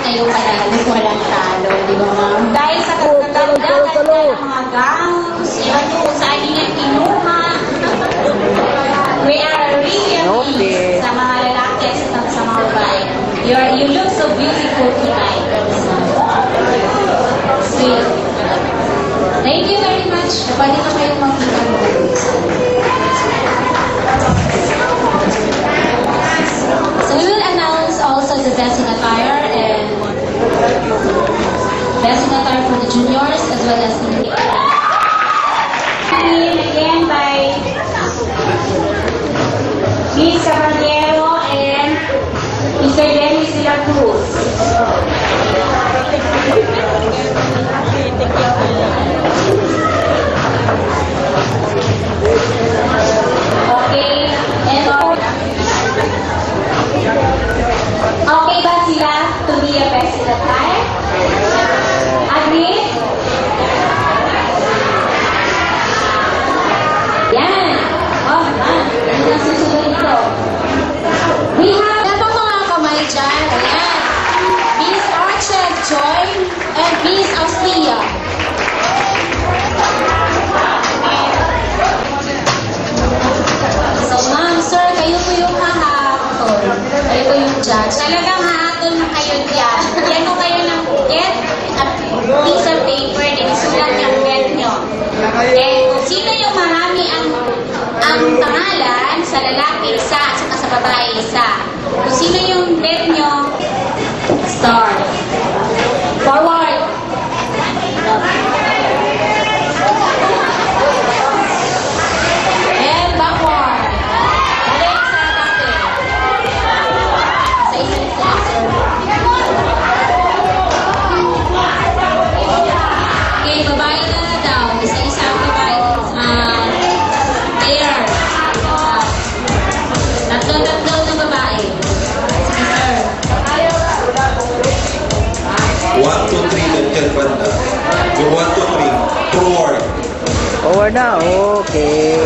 kayo panalo, walang talo, di ba ma'am? Dahil sa kagaganda ng mga gowns, iba kung saan niya kinuha. We are really amazed sa mga lalaki at sa mga babae. You look so beautiful tonight. Sweet. Thank you very much. Pwede na kayong makita mo. So we will announce also the best in attire and best in attire for the juniors as well as the again by Miss Caballero and Mr. Dennis de la Cruz. Okay, and okay ba sila to be a best in attire? Agree? Yan! Oh, man. Ano na susunod ito? We have dapat mga kamay dyan. Ayan. Miss Archel Joy and Miss Austia. So, ma'am, sir, kayo po yung hahakon. Kayo po yung judge. Talagang hahakon na kayo dyan. Yan mo kayo ng get a piece of paper din sulat yung bet nyo. And kung sino yung marami ang pangalan sa lalaki isa at sa babae isa. Kung sino yung bet nyo, start. Forward. And backward. Balik sa dati. Sa isa sa sir. Okay, babae na daw. Isa-isa ang babae. There. Tatlo-tatlo na babae. Sige, sir. 1, 2, 3, nagkal banda. Yung 1, 2, 3, forward. Forward na, okay.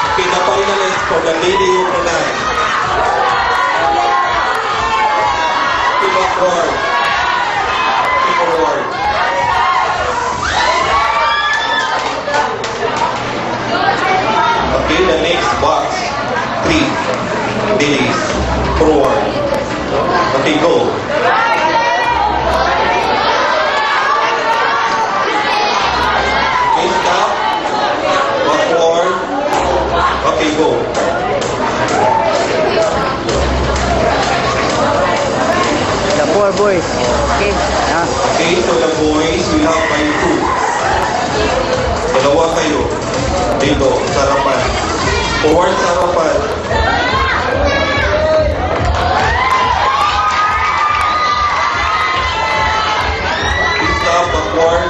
Okay, the finalists for the lady of the night. Keep upward. Keep forward. Okay, the next box. 3 ladies. Forward. Okay, go. Okay, stop. Backward. Okay, go. The four boys. Okay. Ah. Okay, so the boys will have by 2. Dalawa kayo. Dito, sarapan. Forward, sarapan. Stop, backward.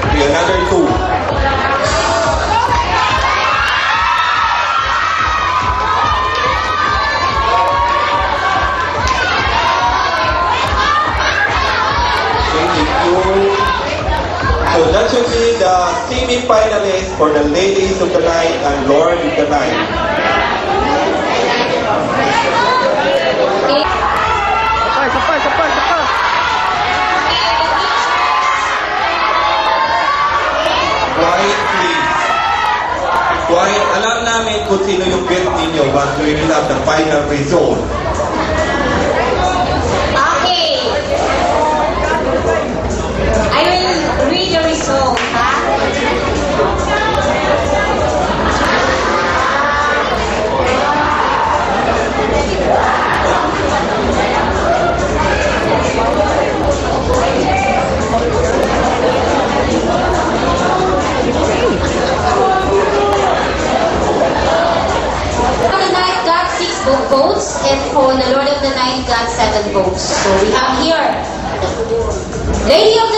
Okay, another 2. So that should be the semi-finalists for the ladies of the night and lord of the night. Sapa. Quiet, please. Quiet. Alam namin kung sino yung bet ninyo, but we will have the final result. Okay. I will read the result, ha? For the night got 6 votes, and for the Lord of the Night got 7 votes. So we have here Lady of the